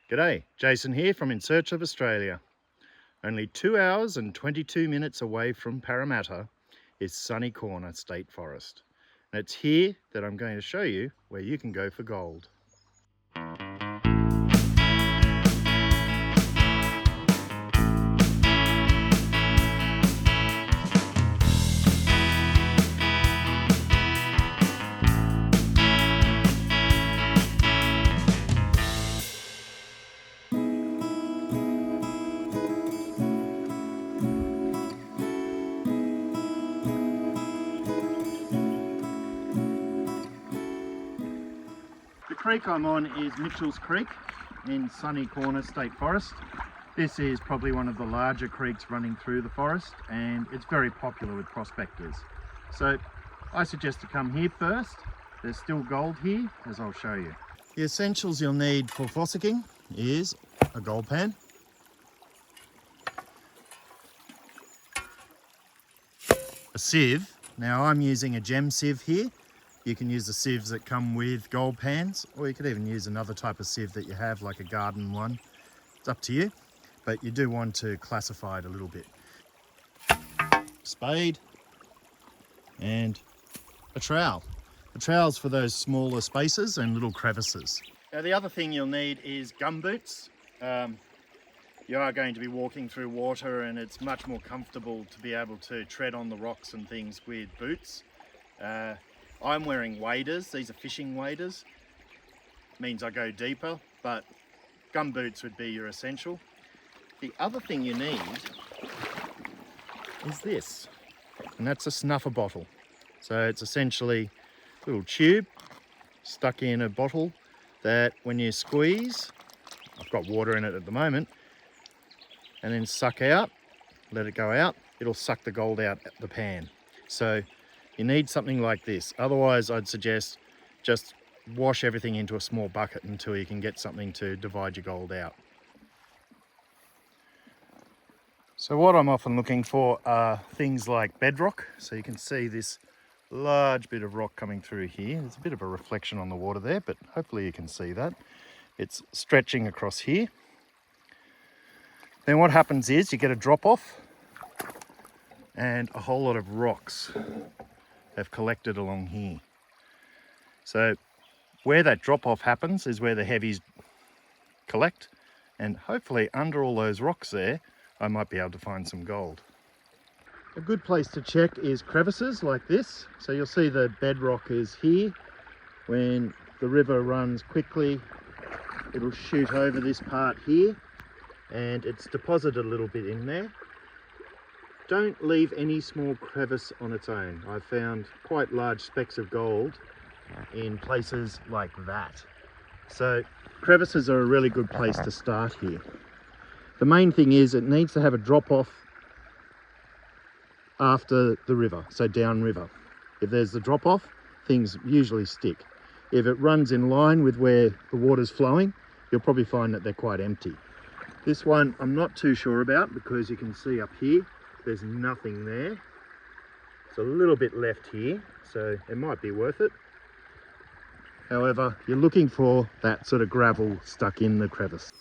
G'day, Jason here from In Search of Australia. Only 2 hours and 22 minutes away from Parramatta is Sunny Corner State Forest. And it's here that I'm going to show you where you can go for gold. The creek I'm on is Mitchell's Creek in Sunny Corner State Forest. This is probably one of the larger creeks running through the forest, and it's very popular with prospectors. So I suggest to come here first. There's still gold here, as I'll show you. The essentials you'll need for fossicking is a gold pan, a sieve. Now I'm using a gem sieve here. You can use the sieves that come with gold pans, or you could even use another type of sieve that you have, like a garden one. It's up to you, but you do want to classify it a little bit. Spade and a trowel. The trowel's for those smaller spaces and little crevices. Now the other thing you'll need is gum boots. You are going to be walking through water, and it's much more comfortable to be able to tread on the rocks and things with boots. I'm wearing waders. These are fishing waders. Means I go deeper, but gum boots would be your essential. The other thing you need is this, and that's a snuffer bottle. So it's essentially a little tube stuck in a bottle that when you squeeze, I've got water in it at the moment, and then suck out, let it go out, it'll suck the gold out the pan. So you need something like this. Otherwise, I'd suggest just wash everything into a small bucket until you can get something to divide your gold out. So what I'm often looking for are things like bedrock. So you can see this large bit of rock coming through here. There's a bit of a reflection on the water there, but hopefully you can see that. It's stretching across here. Then what happens is you get a drop off, and a whole lot of rocks have collected along here. So where that drop off happens is where the heavies collect, and hopefully under all those rocks there I might be able to find some gold. A good place to check is crevices like this. So you'll see the bedrock is here. When the river runs quickly, it'll shoot over this part here, and it's deposited a little bit in there. Don't leave any small crevice on its own. I've found quite large specks of gold in places like that. So crevices are a really good place to start here. The main thing is it needs to have a drop off after the river, so downriver. If there's the drop off, things usually stick. If it runs in line with where the water's flowing, you'll probably find that they're quite empty. This one I'm not too sure about, because you can see up here there's nothing there. It's a little bit left here, so it might be worth it. However, you're looking for that sort of gravel stuck in the crevice.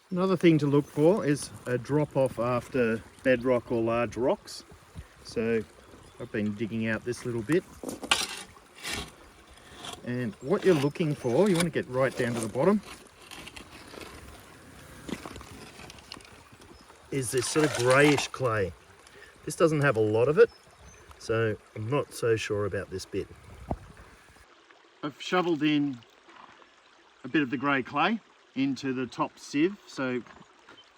Another thing to look for is a drop off after bedrock or large rocks. So I've been digging out this little bit. And what you're looking for, you want to get right down to the bottom, is this sort of greyish clay. This doesn't have a lot of it, so I'm not so sure about this bit. I've shoveled in a bit of the grey clay into the top sieve. So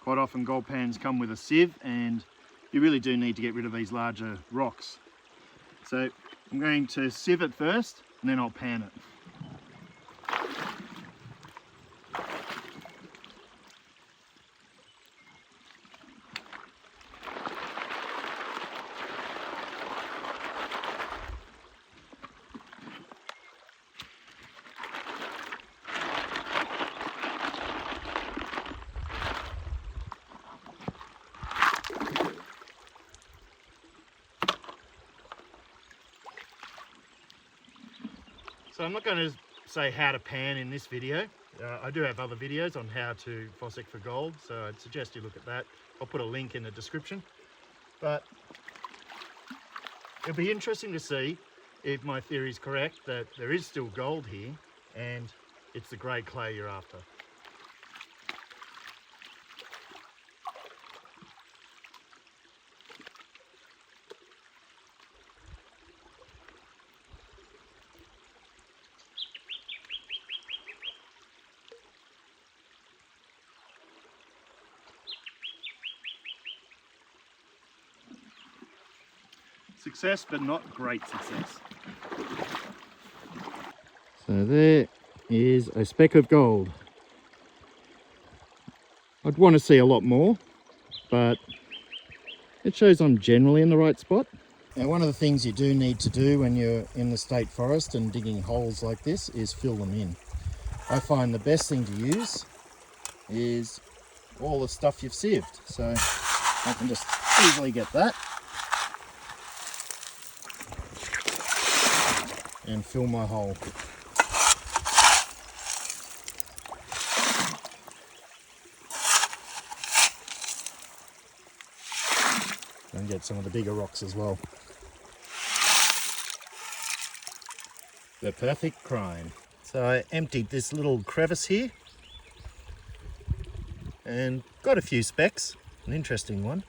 quite often gold pans come with a sieve, and you really do need to get rid of these larger rocks. So I'm going to sieve it first, and then I'll pan it. So I'm not going to say how to pan in this video. I do have other videos on how to fossick for gold, so I'd suggest you look at that. I'll put a link in the description. But it'll be interesting to see if my theory is correct, that there is still gold here and it's the grey clay you're after. Success, but not great success. So there is a speck of gold. I'd want to see a lot more, but it shows I'm generally in the right spot. Now, one of the things you do need to do when you're in the state forest and digging holes like this is fill them in. I find the best thing to use is all the stuff you've sieved. So I can just easily get that and fill my hole. And get some of the bigger rocks as well. The perfect crime. So I emptied this little crevice here and got a few specks. An interesting one.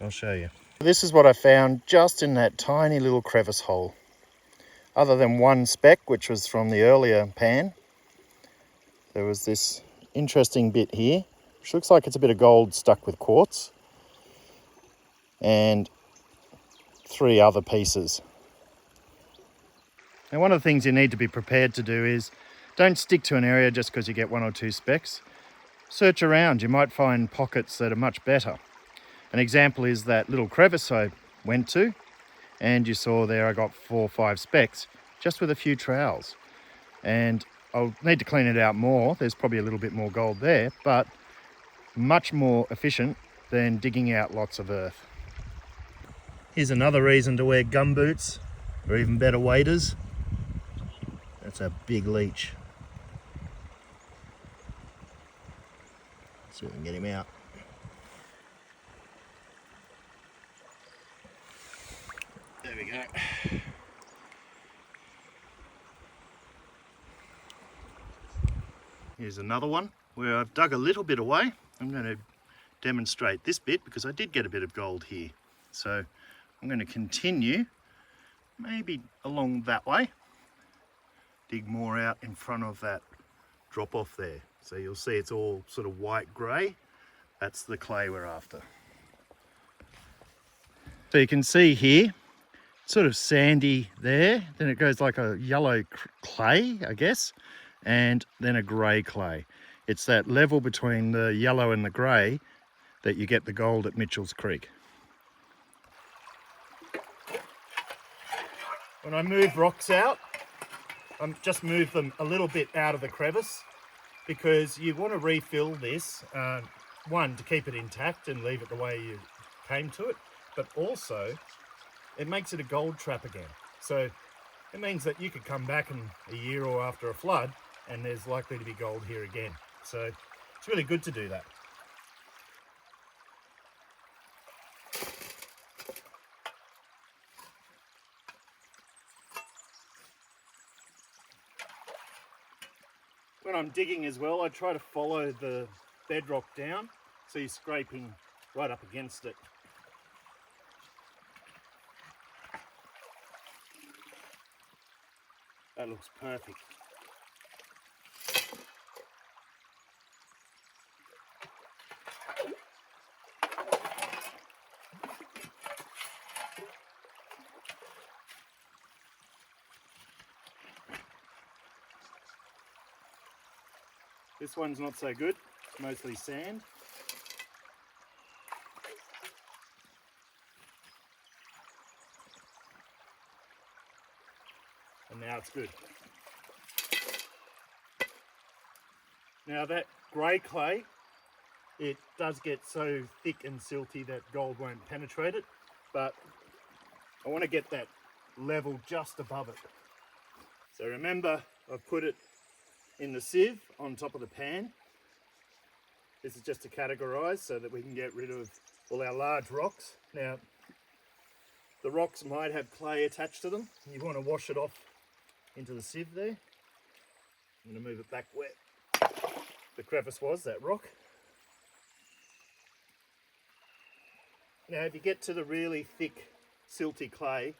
I'll show you. This is what I found just in that tiny little crevice hole. Other than one speck, which was from the earlier pan, there was this interesting bit here, which looks like it's a bit of gold stuck with quartz, and 3 other pieces. Now, one of the things you need to be prepared to do is don't stick to an area just because you get 1 or 2 specks. Search around, you might find pockets that are much better. An example is that little crevice I went to, and you saw there I got 4 or 5 specks just with a few trowels. And I'll need to clean it out more. There's probably a little bit more gold there, but much more efficient than digging out lots of earth. Here's another reason to wear gumboots, or even better, waders. That's a big leech. Let's see if we can get him out. There we go. Here's another one where I've dug a little bit away. I'm going to demonstrate this bit because I did get a bit of gold here. So I'm going to continue maybe along that way. Dig more out in front of that drop off there. So you'll see it's all sort of white grey. That's the clay we're after. So you can see here, sort of sandy there, then it goes like a yellow clay, I guess, and then a grey clay. It's that level between the yellow and the grey that you get the gold at Mitchell's Creek. When I move rocks out, I just move them a little bit out of the crevice because you want to refill this, one, to keep it intact and leave it the way you came to it, but also it makes it a gold trap again. So it means that you could come back in a year or after a flood and there's likely to be gold here again. So it's really good to do that. When I'm digging as well, I try to follow the bedrock down, so you're scraping right up against it. That looks perfect. This one's not so good, it's mostly sand. And now it's good. Now that grey clay, it does get so thick and silty that gold won't penetrate it, but I want to get that level just above it. So remember, I've put it in the sieve on top of the pan. This is just to categorise so that we can get rid of all our large rocks. Now, the rocks might have clay attached to them. You want to wash it off into the sieve there. I'm going to move it back where the crevice was, that rock. Now, if you get to the really thick, silty clay,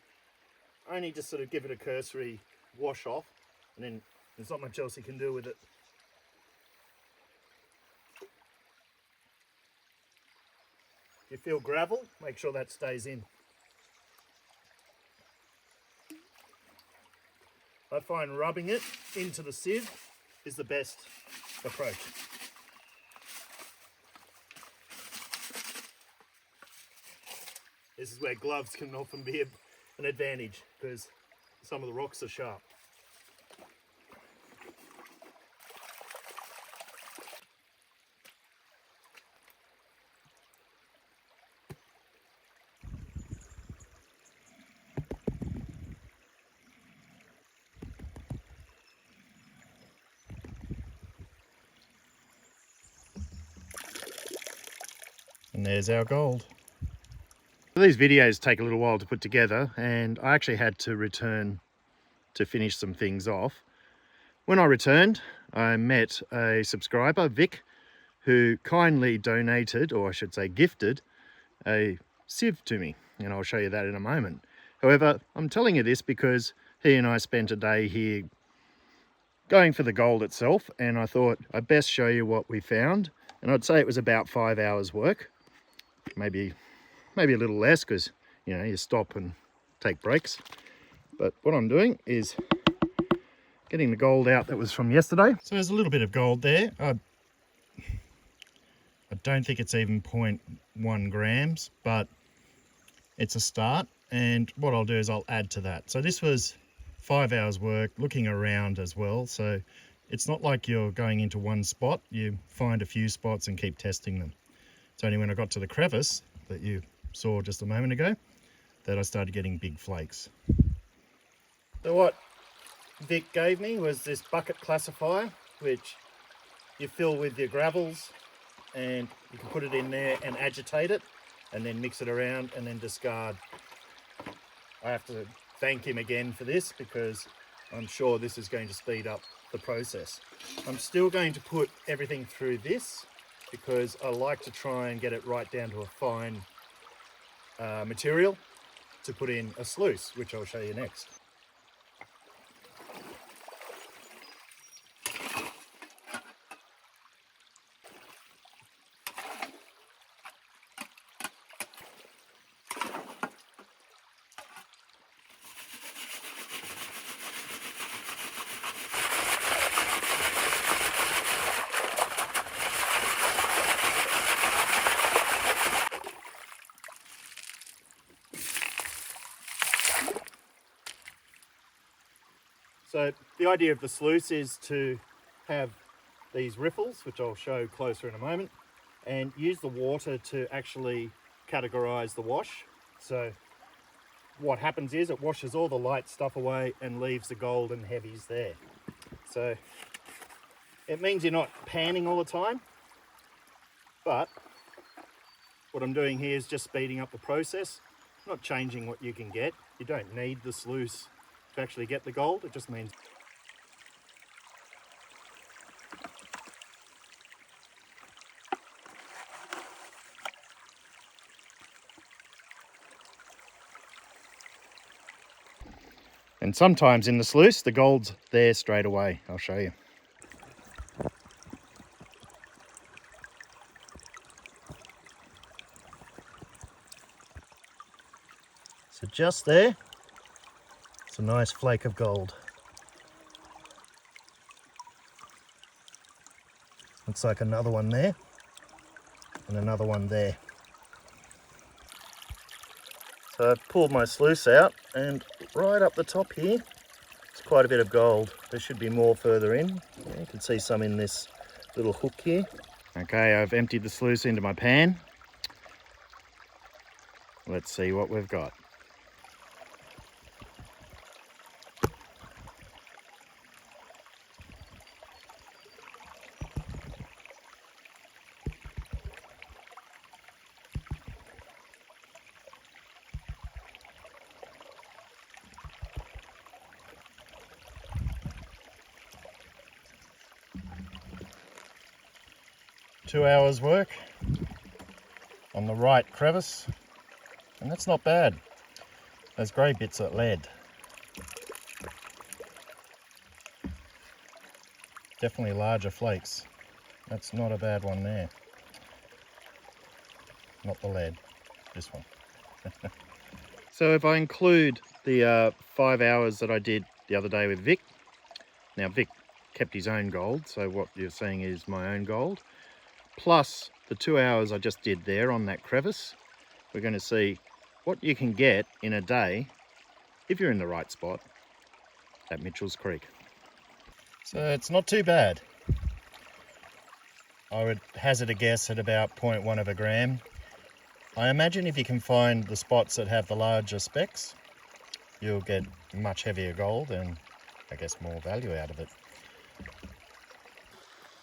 only just sort of give it a cursory wash off, and then there's not much else you can do with it. If you feel gravel, make sure that stays in. I find rubbing it into the sieve is the best approach. This is where gloves can often be an advantage because some of the rocks are sharp. And there's our gold. These videos take a little while to put together, and I actually had to return to finish some things off. When I returned, I met a subscriber, Vic, who kindly donated, or I should say gifted, a sieve to me, and I'll show you that in a moment. However, I'm telling you this because he and I spent a day here going for the gold itself, and I thought I'd best show you what we found. And I'd say it was about 5 hours work, maybe a little less because, you know, you stop and take breaks. But what I'm doing is getting the gold out that was from yesterday. So there's a little bit of gold there. I don't think it's even 0.1 grams, but it's a start. And what I'll do is I'll add to that. So this was 5 hours work, looking around as well. So it's not like you're going into one spot. You find a few spots and keep testing them. It's only when I got to the crevice that you saw just a moment ago that I started getting big flakes. So what Vic gave me was this bucket classifier, which you fill with your gravels, and you can put it in there and agitate it and then mix it around and then discard. I have to thank him again for this because I'm sure this is going to speed up the process. I'm still going to put everything through this because I like to try and get it right down to a fine material to put in a sluice, which I'll show you next. So the idea of the sluice is to have these riffles, which I'll show closer in a moment, and use the water to actually categorize the wash. So what happens is it washes all the light stuff away and leaves the gold and heavies there. So it means you're not panning all the time, but what I'm doing here is just speeding up the process, not changing what you can get. You don't need the sluice to actually get the gold. It just means and sometimes in the sluice the gold's there straight away. I'll show you. So just there, it's a nice flake of gold. Looks like another one there and another one there. So I've pulled my sluice out, and right up the top here, it's quite a bit of gold. There should be more further in. Yeah, you can see some in this little hook here. Okay, I've emptied the sluice into my pan. Let's see what we've got. 2 hours work on the right crevice, and that's not bad. Those grey bits are lead. Definitely larger flakes. That's not a bad one there. Not the lead, this one. So if I include the 5 hours that I did the other day with Vic, now Vic kept his own gold, so what you're seeing is my own gold, plus the 2 hours I just did there on that crevice, we're going to see what you can get in a day if you're in the right spot at Mitchell's Creek. So it's not too bad. I would hazard a guess at about 0.1 of a gram. I imagine if you can find the spots that have the larger specks, you'll get much heavier gold and I guess more value out of it.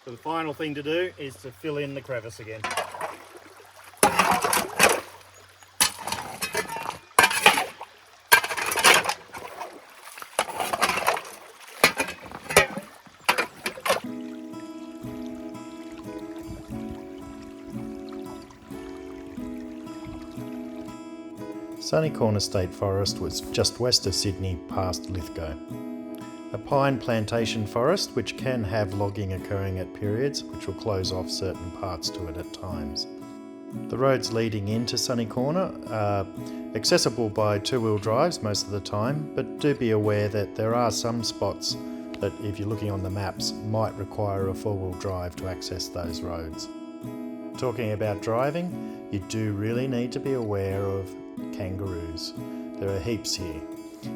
So the final thing to do is to fill in the crevice again. Sunny Corner State Forest was just west of Sydney past Lithgow. A pine plantation forest which can have logging occurring at periods which will close off certain parts to it at times. The roads leading into Sunny Corner are accessible by two-wheel drives most of the time, but do be aware that there are some spots that, if you're looking on the maps, might require a four-wheel drive to access those roads. Talking about driving, you do really need to be aware of kangaroos. There are heaps here,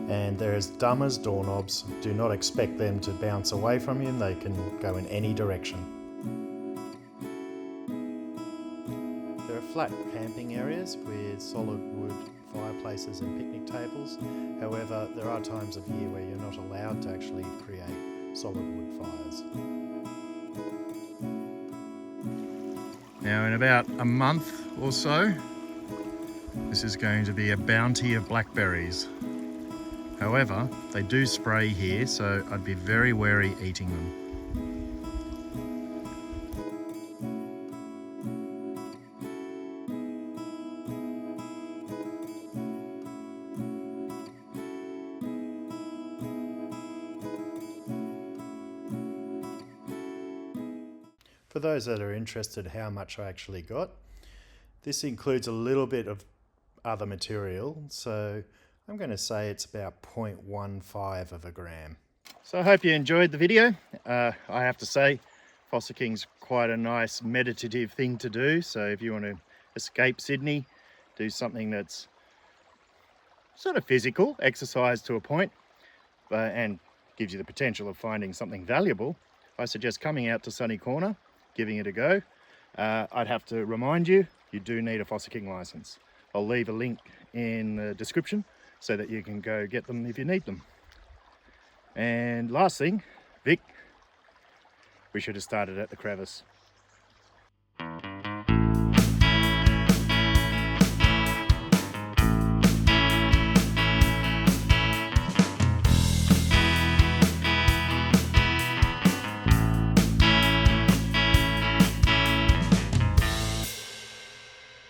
and they're as dumb as doorknobs. Do not expect them to bounce away from you. They can go in any direction. There are flat camping areas with solid wood fireplaces and picnic tables. However, there are times of year where you're not allowed to actually create solid wood fires. Now in about a month or so, this is going to be a bounty of blackberries. However, they do spray here, so I'd be very wary eating them. For those that are interested how much I actually got, this includes a little bit of other material, so I'm going to say it's about 0.15 of a gram. So I hope you enjoyed the video. I have to say, Fossicking's quite a nice meditative thing to do, so if you want to escape Sydney, do something that's sort of physical, exercise to a point, and gives you the potential of finding something valuable, I suggest coming out to Sunny Corner, giving it a go. I'd have to remind you, you do need a Fossicking license. I'll leave a link in the description so that you can go get them if you need them. And last thing, Vic, we should have started at the crevice.